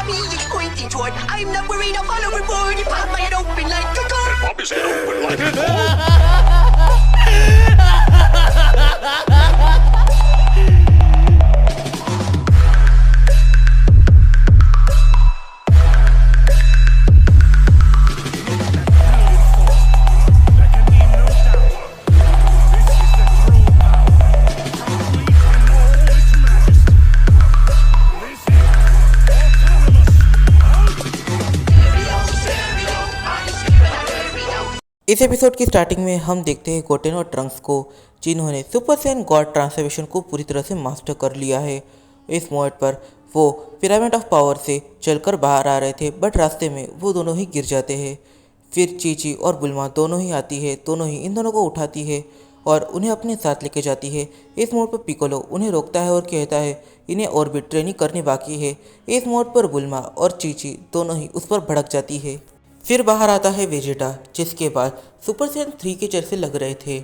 me it's pointing toward. I'm not worried, I'll follow reward. You pop my head open like a gun. And pop his head open like a gun. इस episode की starting में हम देखते हैं Goten और Trunks को, जिन्होंने super Saiyan God transformation को पूरी तरह से मास्टर कर लिया है। इस मोमेंट पर वो पिरामिड ऑफ पावर से चलकर बाहर आ रहे थे, बट रास्ते में वो दोनों ही गिर जाते हैं। फिर चीची और बुल्मा दोनों ही आती है, दोनों ही इन दोनों को उठाती है और उन्हें अपने साथ लेके जाती है। इस मोड पर पिकोलो उन्हें रोकता है और कहता है इन्हें और भी ट्रेनिंग करनी बाकी है। इस मोड पर बुल्मा और चीची दोनों ही उस पर भड़क जाती है। फिर बाहर आता है वेजिटा, जिसके बाद सुपर सैयन 3 के चर्चे लग रहे थे,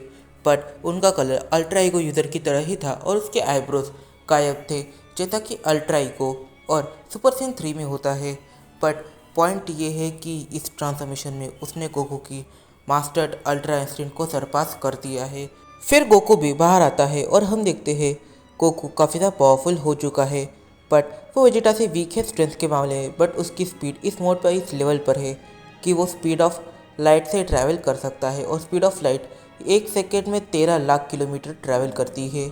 बट उनका कलर अल्ट्रा ईगो यूज़र की तरह ही था और उसके आईब्रोज गायब थे, जैसा कि अल्ट्रा ईगो और सुपर सैयन 3 में होता है। बट पॉइंट ये है कि इस ट्रांसफॉर्मेशन में उसने गोकू की मास्टर्ड अल्ट्रा इंस्टिंक्ट को सरपास कर दिया है। फिर गोकू भी बाहर आता है और हम देखते हैं गोकू काफ़ी ज़्यादा पावरफुल हो चुका है, बट वो वेजिटा से वीक है स्ट्रेंथ के मामले में। बट उसकी स्पीड इस मोड पर इस लेवल पर है कि वो स्पीड ऑफ लाइट से ट्रैवल कर सकता है, और स्पीड ऑफ लाइट 1 सेकेंड में 13 लाख किलोमीटर ट्रैवल करती है।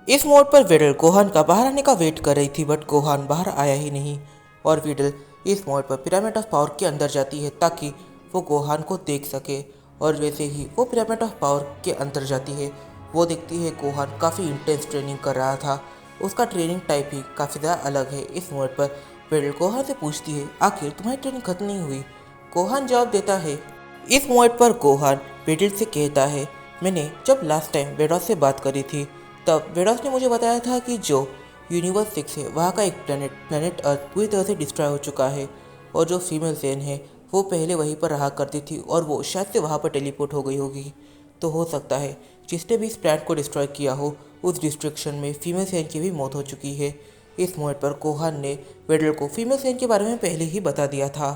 इस मोड पर विडल गोहान का बाहर आने का वेट कर रही थी, बट गोहान बाहर आया ही नहीं, और विडल इस मोड पर पिरामिड ऑफ पावर के अंदर जाती है ताकि वो गोहान को देख सके। और वैसे ही वो पिरामिड ऑफ पावर के अंदर जाती है, वो देखती है गोहान काफ़ी इंटेंस ट्रेनिंग कर रहा था। उसका ट्रेनिंग टाइप ही काफ़ी ज़्यादा अलग है। इस मोड पर विडल गोहान से पूछती है आखिर तुम्हारी ट्रेनिंग खत्म नहीं हुई। गोहान जवाब देता है। इस मोमेंट पर गोहान वेडल से कहता है मैंने जब लास्ट टाइम वेडॉस से बात करी थी, तब वेडॉस ने मुझे बताया था कि जो यूनिवर्स 6 है वहाँ का एक प्लेनेट अर्थ पूरी तरह से डिस्ट्रॉय हो चुका है, और जो फीमेल सैयन है वो पहले वहीं पर रहा करती थी और वो शायद से वहाँ पर टेलीपोर्ट हो गई होगी। तो हो सकता है जिसने भी इस प्लेनेट को डिस्ट्रॉय किया हो उस डिस्ट्रक्शन में फीमेल सैयन की भी मौत हो चुकी है। इस मोमेंट पर गोहान ने वेडल को फीमेल सैयन के बारे में पहले ही बता दिया था।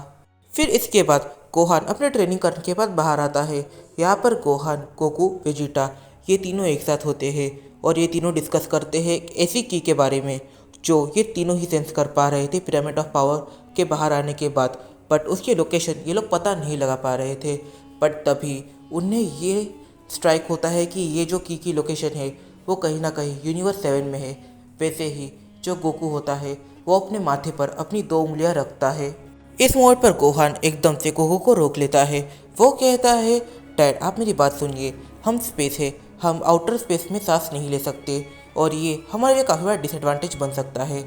फिर इसके बाद गोहान अपने ट्रेनिंग करने के बाद बाहर आता है। यहाँ पर गोहान, गोकू, वेजिटा ये तीनों एक साथ होते हैं और ये तीनों डिस्कस करते हैं एक ऐसी की के बारे में जो ये तीनों ही सेंस कर पा रहे थे पिरामिड ऑफ पावर के बाहर आने के बाद, बट उसकी लोकेशन ये लोग पता नहीं लगा पा रहे थे। बट तभी उन्हें ये स्ट्राइक होता है कि ये जो की लोकेशन है वो कहीं ना कहीं यूनिवर्स 7 में है। वैसे ही जो गोकू होता है वो अपने माथे पर अपनी 2 उंगलियां रखता है। इस मोड पर गोहान एकदम से गोकू को रोक लेता है। वो कहता है डैड आप मेरी बात सुनिए, हम स्पेस है, हम आउटर स्पेस में सांस नहीं ले सकते और ये हमारे लिए काफ़ी बड़ा डिसएडवांटेज बन सकता है।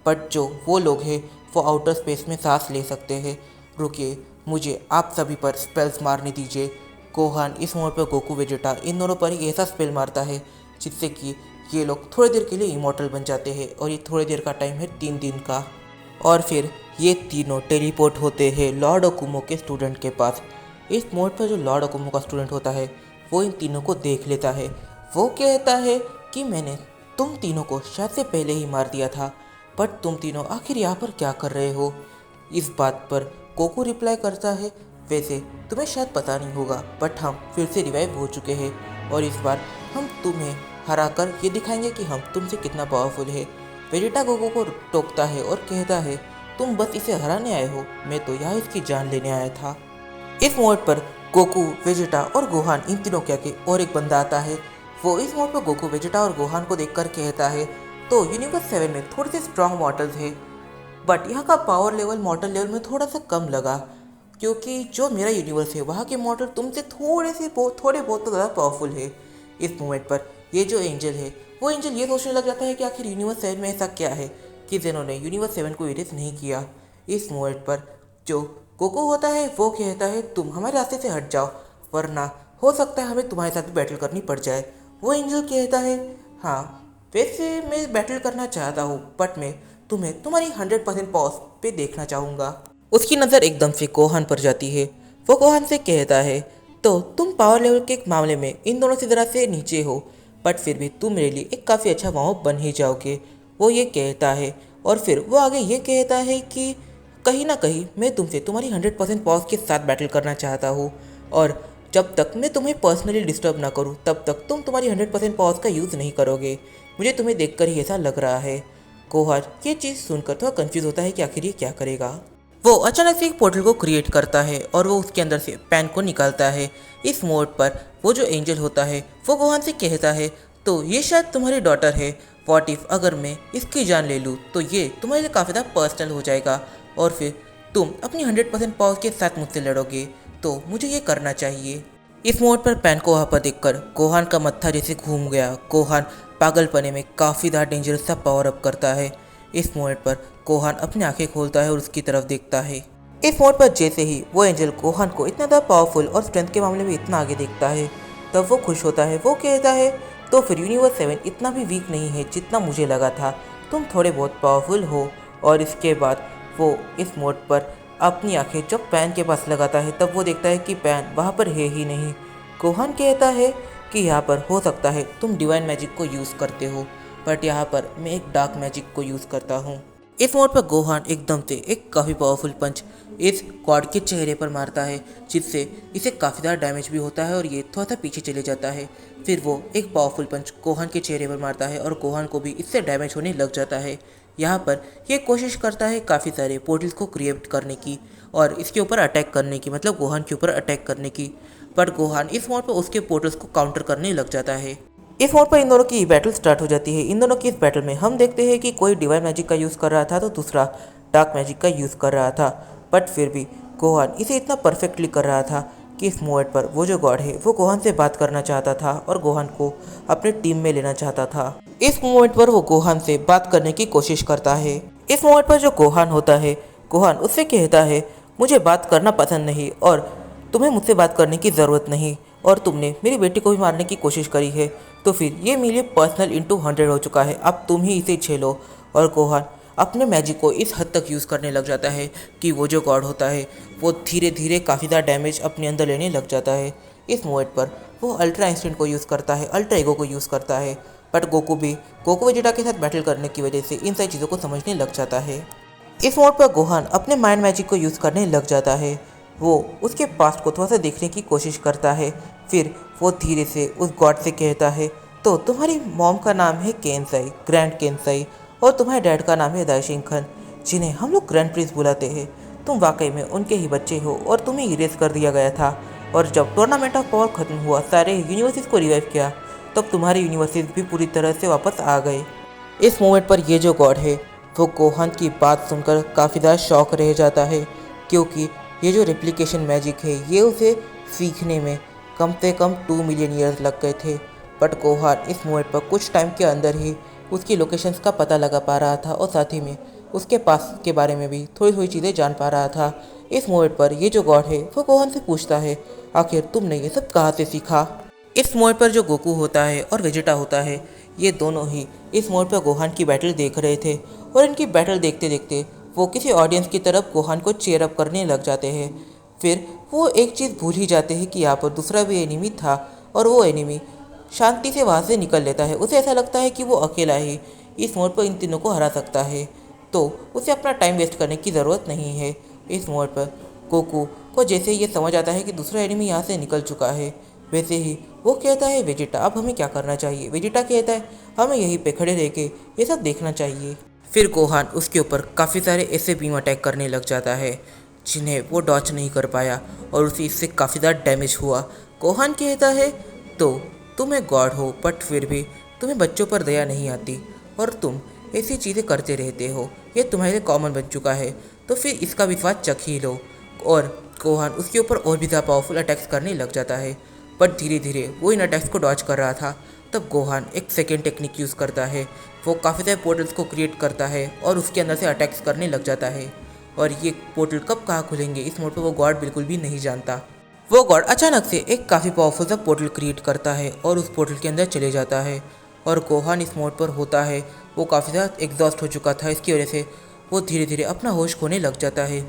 बट जो वो लोग हैं वो आउटर स्पेस में सांस ले सकते हैं। रुकिए, मुझे आप सभी पर स्पेल्स मारने दीजिए। गोहान इस मोड पर गोकू, वेजिटा इन दोनों पर ही ऐसा स्पेल मारता है जिससे कि ये लोग थोड़ी देर के लिए इमॉर्टल बन जाते हैं, और ये थोड़ी देर का टाइम है 3 दिन का। और फिर ये तीनों टेलीपोर्ट होते हैं लॉर्ड ओकुमो के स्टूडेंट के पास। इस मोड पर जो लॉर्ड ओकुमो का स्टूडेंट होता है वो इन तीनों को देख लेता है। वो कहता है कि मैंने तुम तीनों को शायद से पहले ही मार दिया था, बट तुम तीनों आखिर यहाँ पर क्या कर रहे हो। इस बात पर गोकू रिप्लाई करता है वैसे तुम्हें शायद पता नहीं होगा, बट हम फिर से रिवाइव हो चुके हैं और इस बार हम तुम्हें हराकर ये दिखाएंगे कि हम तुमसे कितना पावरफुल है। वेजिटा गोकू को टोकता है और कहता है तुम बस इसे हराने आए हो, मैं तो यहाँ इसकी जान लेने आया था। इस मोड पर गोकू, वेजिटा और गोहान इन तीनों के आगे और एक बंदा आता है। वो इस मोड पर गोकू, वेजिटा और गोहान को देखकर कहता है तो यूनिवर्स 7 में थोड़े से स्ट्रॉन्ग मॉडल्स है, बट यहाँ का पावर लेवल मॉडल लेवल में थोड़ा सा कम लगा, क्योंकि जो मेरा यूनिवर्स है वहाँ के मॉडल तुमसे थोड़े बहुत तो ज़्यादा पावरफुल है। इस मोमेंट पर ये जो एंजल है वो एंजल ये सोचने लग जाता है कि आखिर यूनिवर्स 7 में ऐसा क्या है कि जिन्होंने यूनिवर्स 7 को इरेज नहीं किया। इस मोमेंट पर जो गोकू होता है वो कहता है तुम हमारे रास्ते से हट जाओ, वरना हो सकता है हमें तुम्हारे साथ भी बैटल करनी पड़ जाए। वो एंजल कहता है हाँ वैसे मैं बैटल करना चाहता हूँ, बट मैं तुम्हें तुम्हारी 100% पावर्स पे देखना चाहूँगा। उसकी नज़र एकदम से गोहान पर जाती है। वो गोहान से कहता है तो तुम पावर लेवल के मामले में इन दोनों से ज़रा से नीचे हो, बट फिर भी तुम मेरे लिए एक काफ़ी अच्छा वार्म अप बन ही जाओगे। वो ये कहता है और फिर वो आगे ये कहता है कि कहीं ना कहीं मैं तुमसे तुम्हारी 100% पावर्स के साथ बैटल करना चाहता हूँ, और जब तक मैं तुम्हें पर्सनली डिस्टर्ब ना करूँ तब तक तुम तुम्हारी 100% पावर्स का यूज़ नहीं करोगे। मुझे तुम्हें देखकर ही ऐसा लग रहा है। गोहान ये चीज़ सुनकर थोड़ा कंफ्यूज होता है कि आखिर ये क्या करेगा। वो अचानक से एक पोर्टल को क्रिएट करता है और वो उसके अंदर से पैन को निकालता है। इस मोड पर वो जो एंजल होता है वो गोहान से कहता है, तो ये शायद तुम्हारी डॉटर है। व्हाट इफ अगर मैं इसकी जान ले लूँ तो ये तुम्हारे लिए काफ़ी ज़्यादा पर्सनल हो जाएगा और फिर तुम अपनी 100% पावर के साथ मुझसे लड़ोगे, तो मुझे ये करना चाहिए। इस मोड पर पैन को वहाँ पर देखकर गोहान का मत्था जैसे घूम गया। गोहान पागलपने में काफ़ी ज़्यादा डेंजरस सा पावर अप करता है। इस मोड पर गोहान अपनी आंखें खोलता है और उसकी तरफ देखता है। इस मोड पर जैसे ही वो एंजल गोहान को इतना ज़्यादा पावरफुल और स्ट्रेंथ के मामले में इतना आगे देखता है तब वो खुश होता है। वो कहता है, तो फिर यूनिवर्स 7 इतना भी वीक नहीं है जितना मुझे लगा था, तुम थोड़े बहुत पावरफुल हो। और इसके बाद वो इस मोड पर अपनी आंखें जब पैन के पास लगाता है तब वो देखता है कि पैन वहाँ पर है ही नहीं। गोहान कहता है कि यहाँ पर हो सकता है तुम डिवाइन मैजिक को यूज़ करते हो, बट यहाँ पर मैं एक डार्क मैजिक को यूज़ करता हूँ। इस मोड पर गोहान एकदम से एक काफ़ी पावरफुल पंच इस गॉड के चेहरे पर मारता है, जिससे इसे काफ़ी ज़्यादा डैमेज भी होता है और ये थोड़ा सा पीछे चले जाता है। फिर वो एक पावरफुल पंच गोहान के चेहरे पर मारता है और गोहान को भी इससे डैमेज होने लग जाता है। यहाँ पर ये कोशिश करता है काफ़ी सारे पोर्टल्स को क्रिएट करने की और इसके ऊपर अटैक करने की, मतलब गोहान के ऊपर अटैक करने की, पर गोहान इस मोड पर उसके पोर्टल्स को काउंटर करने लग जाता है। इस मोड पर इन दोनों की बैटल स्टार्ट हो जाती है। इन दोनों की इस बैटल में हम देखते हैं कि कोई डिवाइन मैजिक का यूज़ कर रहा था तो दूसरा डार्क मैजिक का यूज़ कर रहा था, बट फिर भी गोहान इसे इतना परफेक्टली कर रहा था कि इस मोड पर वो जो गॉड है वो गोहान से बात करना चाहता था और गोहान को अपने टीम में लेना चाहता था। इस मोमेंट पर वो गोहान से बात करने की कोशिश करता है। इस मोमेंट पर जो गोहान होता है, गोहान उससे कहता है, मुझे बात करना पसंद नहीं और तुम्हें मुझसे बात करने की ज़रूरत नहीं, और तुमने मेरी बेटी को भी मारने की कोशिश करी है, तो फिर ये मेरे लिए पर्सनल इंटू 100 हो चुका है, अब तुम ही इसे झेलो। और गोहान अपने मैजिक को इस हद तक यूज़ करने लग जाता है कि वो जो गॉड होता है वो धीरे धीरे काफ़ी ज़्यादा डैमेज अपने अंदर लेने लग जाता है। इस मोमेंट पर वो अल्ट्रा इंस्टेंट को यूज़ करता है, अल्ट्रा ईगो को यूज़ करता है, बट गोकू वेजिटा के साथ बैटल करने की वजह से इन सारी चीज़ों को समझने लग जाता है। इस मोड पर गोहान अपने माइंड मैजिक को यूज़ करने लग जाता है। वो उसके पास्ट को थोड़ा सा देखने की कोशिश करता है। फिर वो धीरे से उस गॉड से कहता है, तो तुम्हारी मॉम का नाम है केनसाई, ग्रैंड केनसाई, और तुम्हारे डैड का नाम है दाइशिंगखन, जिन्हें हम लोग ग्रैंड प्रिंस बुलाते हैं। तुम वाकई में उनके ही बच्चे हो और तुम्हें इरेज कर दिया गया था, और जब टूर्नामेंट ऑफ पावर खत्म हुआ, सारे यूनिवर्सिटीज़ को रिवाइव किया, तब तुम्हारे यूनिवर्सिटीज़ भी पूरी तरह से वापस आ गए। इस मोमेंट पर ये जो गॉड है वो गोहान की बात सुनकर काफ़ी ज़्यादा शॉक रह जाता है, क्योंकि ये जो रेप्लिकेशन मैजिक है ये उसे सीखने में कम से कम 2 मिलियन ईयर्स लग गए थे, बट गोहान इस मोमेंट पर कुछ टाइम के अंदर ही उसकी लोकेशंस का पता लगा पा रहा था और साथ ही में उसके पास के बारे में भी थोड़ी थोड़ी चीज़ें जान पा रहा था। इस मोमेंट पर ये जो गॉड है वो गोहान से पूछता है, आखिर तुमने ये सब कहाँ से सीखा। इस मोड पर जो गोकू होता है और वेजिटा होता है, ये दोनों ही इस मोड पर गोहान की बैटल देख रहे थे, और इनकी बैटल देखते देखते वो किसी ऑडियंस की तरफ गोहान को चीयर अप करने लग जाते हैं। फिर वो एक चीज़ भूल ही जाते हैं कि यहाँ पर दूसरा भी एनिमी था, और वो एनिमी शांति से वहाँ से निकल लेता है। उसे ऐसा लगता है कि वो अकेला ही इस मोड पर इन तीनों को हरा सकता है, तो उसे अपना टाइम वेस्ट करने की ज़रूरत नहीं है। इस मोड पर गोकू को जैसे ये समझ आता है कि दूसरा एनिमी यहाँ से निकल चुका है, वैसे ही वो कहता है, वेजिटा अब हमें क्या करना चाहिए। वेजिटा कहता है, हमें यहीं पे खड़े रह के ये सब देखना चाहिए। फिर गोहान उसके ऊपर काफ़ी सारे ऐसे बीम अटैक करने लग जाता है जिन्हें वो डॉच नहीं कर पाया, और उसे इससे काफ़ी ज़्यादा डैमेज हुआ। गोहान कहता है, तो तुम एक गॉड हो, बट फिर भी तुम्हें बच्चों पर दया नहीं आती और तुम ऐसी चीज़ें करते रहते हो, ये तुम्हारे लिए कॉमन बन चुका है, तो फिर इसका विश्वास चख ही लो। और गोहान उसके ऊपर और भी ज़्यादा पावरफुल अटैक्स करने लग जाता है, बट धीरे धीरे वो इन अटैक्स को डॉच कर रहा था। तब गोहान एक सेकेंड टेक्निक यूज़ करता है, वो काफ़ी सारे पोर्टल्स को क्रिएट करता है और उसके अंदर से अटैक्स करने लग जाता है, और ये पोर्टल कब कहाँ खुलेंगे इस मोड पर वो गॉड बिल्कुल भी नहीं जानता। वो गॉड अचानक से एक काफ़ी पावरफुल सा पोर्टल क्रिएट करता है और उस पोर्टल के अंदर चले जाता है, और गोहान इस मोड पर होता है वो काफ़ी ज़्यादा एग्जॉस्ट हो चुका था, इसकी वजह से वो धीरे धीरे अपना होश खोने लग जाता है।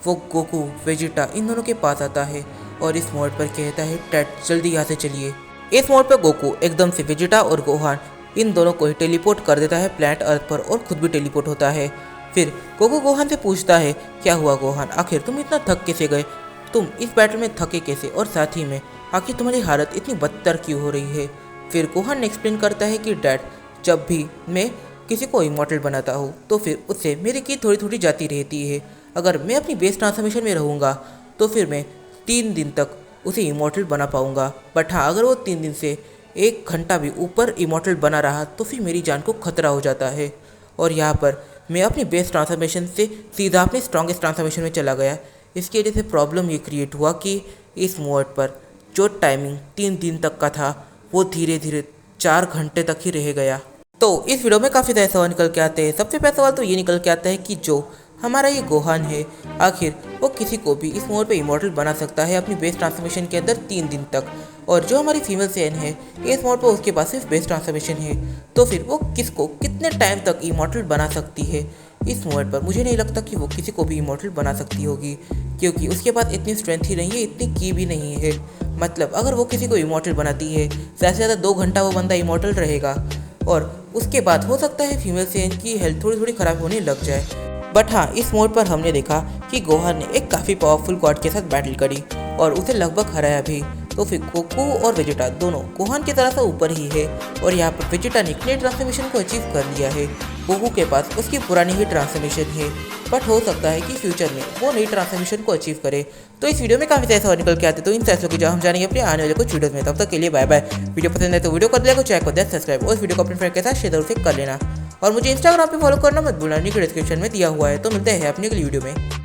वो गोकू वेजिटा इन दोनों के पास आता है और इस मोड पर कहता है, टैट जल्दी यहाँ से चलिए। इस मोड पर गोकू एकदम से वेजिटा और गोहान इन दोनों को ही टेलीपोर्ट कर देता है प्लैनेट अर्थ पर, और खुद भी टेलीपोर्ट होता है। फिर गोकू गोहान से पूछता है, क्या हुआ गोहान, आखिर तुम इतना थक कैसे गए, तुम इस बैटल में थके कैसे, और साथ ही में आखिर तुम्हारी हालत इतनी बदतर क्यों हो रही है। फिर गोहान एक्सप्लेन करता है कि डैड, जब भी मैं किसी को इमॉर्टल बनाता हूँ तो फिर उससे मेरी की थोड़ी थोड़ी जाती रहती है। अगर मैं अपनी बेस ट्रांसफॉर्मेशन में रहूँगा तो फिर मैं 3 दिन तक उसे इमॉर्टल बना पाऊँगा, बट हाँ अगर वो 3 दिन से 1 घंटा भी ऊपर इमॉर्टल बना रहा तो फिर मेरी जान को खतरा हो जाता है। और यहाँ पर मैं अपनी बेस ट्रांसफॉर्मेशन से सीधा अपने स्ट्रॉन्गेस्ट ट्रांसफॉर्मेशन में चला गया। इसकी वजह से प्रॉब्लम ये क्रिएट हुआ कि इस मोड पर जो टाइमिंग 3 दिन तक का था वो धीरे धीरे 4 घंटे तक ही रह गया। तो इस वीडियो में काफ़ी सारे सवाल निकल के आते हैं। सबसे पहला सवाल तो ये निकल के आता है कि जो हमारा ये गोहान है, आखिर वो किसी को भी इस मोड पे इमॉर्टल बना सकता है अपनी बेस ट्रांसफॉर्मेशन के अंदर 3 दिन तक। और जो हमारी फीमेल सेन है इस मोड पर उसके पास सिर्फ बेस ट्रांसफॉर्मेशन है, तो फिर वो किसको कितने टाइम तक इमॉर्टल बना सकती है इस मोड पर। मुझे नहीं लगता कि वो किसी को भी इमॉर्टल बना सकती होगी, क्योंकि उसके पास इतनी स्ट्रेंथ ही नहीं है, इतनी की भी नहीं है। मतलब अगर वो किसी को इमॉर्टल बनाती है ज़्यादा से ज़्यादा 2 घंटा वो बंदा इमॉर्टल रहेगा, और उसके बाद हो सकता है फीमेल सेन की हेल्थ थोड़ी थोड़ी ख़राब होने लग जाए। बट हाँ इस मोड पर हमने देखा कि गोहान ने एक काफ़ी पावरफुल गॉड के साथ बैटल करी और उसे लगभग हराया भी। तो फिर गोकू और वेजिटा दोनों गोहान की तरह से ऊपर ही है, और यहाँ पर वेजिटा ने नई ट्रांसफॉर्मेशन को अचीव कर लिया है। गोकू के पास उसकी पुरानी ही ट्रांसफॉर्मेशन है, बट हो सकता है कि फ्यूचर में वो नई ट्रांसफॉर्मेशन को अचीव करे। तो इस वीडियो में काफ़ी सारे सवाल निकल के आते, तो इन फैसलों की जब हम जानेंगे अपने आने वाले कुछ वीडियोस में। तब तक के लिए बाय बाय। वीडियो पसंद है तो वीडियो कर दिया, चैनल को दे सब्सक्राइब और इस वीडियो को अपने फ्रेंड के साथ शेयर जरूर कर लेना। और मुझे इंस्टाग्राम पे फॉलो करना मत भूलना, नीचे डिस्क्रिप्शन में दिया हुआ है। तो मिलते हैं अपनी अगली वीडियो में।